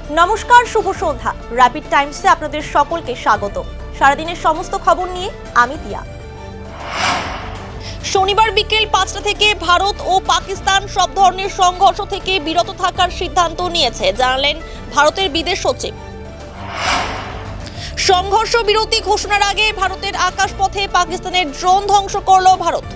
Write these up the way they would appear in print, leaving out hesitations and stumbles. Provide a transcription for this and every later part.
নমস্কার, শুভ সন্ধ্যা। র্যাপিড টাইমসে আপনাদের সকলকে স্বাগত। সারাদিনের সমস্ত খবর নিয়ে আমি তিয়া। শনিবার বিকেল 5টা থেকে ভারত ও পাকিস্তান সব ধরনের সংঘর্ষ থেকে বিরত থাকার সিদ্ধান্ত নিয়েছে, জানালেন ভারতের বিদেশ সচিব। সংঘর্ষ বিরতি ঘোষণার আগে ভারতের আকাশপথে পাকিস্তানের ড্রোন ধ্বংস করল ভারত।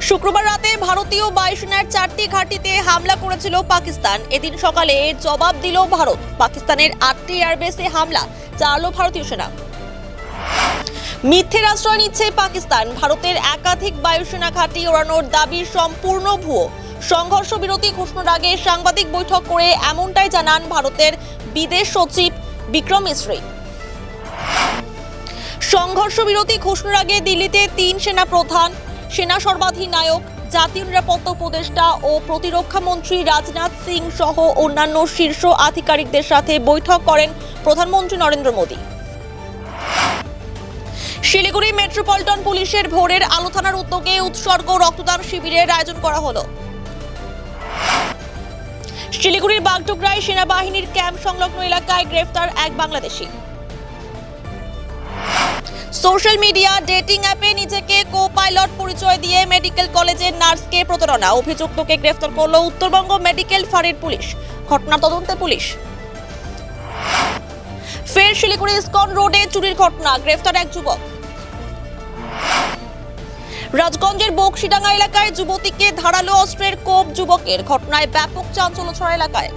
শুক্রবার রাতে ভারতীয় বায়ুসেনার 4টি ঘাঁটিতে হামলা করেছিল পাকিস্তান। এদিন সকালে জবাব দিল ভারত। পাকিস্তানের 8টি এয়ারবেসে হামলা চালালো ভারতীয় সেনা। মিথ্যের আশ্রয় নিচ্ছে পাকিস্তান। ভারতের একাধিক বায়ুসেনা ঘাঁটি ওড়ানোর দাবি সম্পূর্ণ ভুয়ো। সংঘর্ষ বিরতি ঘোষণার আগে সাংবাদিক বৈঠক করে এমনটাই জানান ভারতের বিদেশ সচিব বিক্রম মিশ্রি। সংঘর্ষ বিরতি ঘোষণার আগে দিল্লিতে 3 সেনা প্রধান, সেনা সর্বাধিনায়ক, জাতীয় নিরাপত্তা উপদেষ্টা ও প্রতিরক্ষা মন্ত্রী রাজনাথ সিং সহ অন্যান্য শীর্ষ আধিকারিকদের সাথে বৈঠক করেন প্রধানমন্ত্রী নরেন্দ্র মোদী। শিলিগুড়ি মেট্রোপলিটন পুলিশের ভোরের আলো থানার উদ্যোগে উৎসর্গ রক্তদান শিবিরের আয়োজন করা হলো। শিলিগুড়ির বাগডোগরায় সেনাবাহিনীর ক্যাম্প সংলগ্ন এলাকায় গ্রেফতার এক বাংলাদেশি। সোশ্যাল মিডিয়া ডেটিং অ্যাপে নিজেকে কো-পাইলট পরিচয় দিয়ে মেডিকেল কলেজের নার্সকে প্রতারণা, অভিযুক্তকে গ্রেফতার করল উত্তরবঙ্গ মেডিকেল ফাঁড়ির পুলিশ। ঘটনা তদন্তে পুলিশ। ফের শিলিগুড়ি ইস্কন রোডে চুরির ঘটনা, গ্রেফতার এক যুবক। রাজগঞ্জের বক্সিডাঙ্গা এলাকায় যুবতীকে ধারালো অস্ত্রের কোপ যুবকের, ঘটনায় ব্যাপক চাঞ্চল্য ছড়া এলাকায়।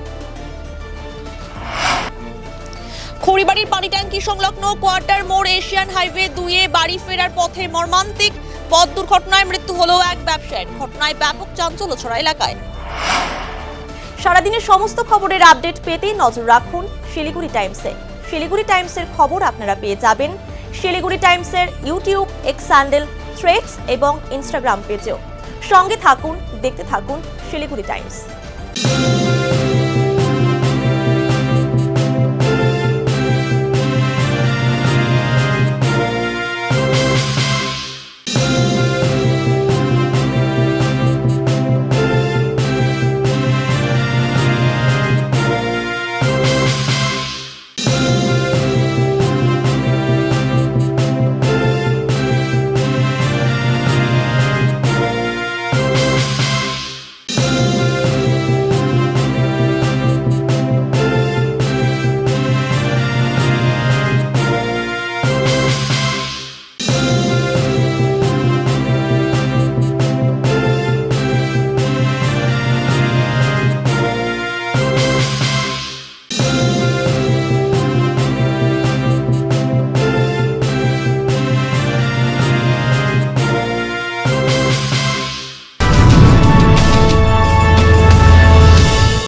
খড়িবাড়ির পানি ট্যাঙ্কি সংলগ্ন কোয়ার্টার মোড় এশিয়ান হাইওয়ে 2-এ বাড়ি ফেরার পথে মর্মান্তিক পথ দুর্ঘটনায় মৃত্যু হলো এক ব্যবসায়ীর, ঘটনায় ব্যাপক চাঞ্চল্য ছড়া এলাকায়। সারাদিনের সমস্ত খবরের আপডেট পেতে নজর রাখুন শিলিগুড়ি টাইমসে। শিলিগুড়ি টাইমসের খবর আপনারা পেয়ে যাবেন শিলিগুড়ি টাইমসের ইউটিউব, এক্স হ্যান্ডেল, থ্রেডস এবং ইনস্টাগ্রাম পেজেও। সঙ্গে থাকুন, দেখতে থাকুন শিলিগুড়ি টাইমস।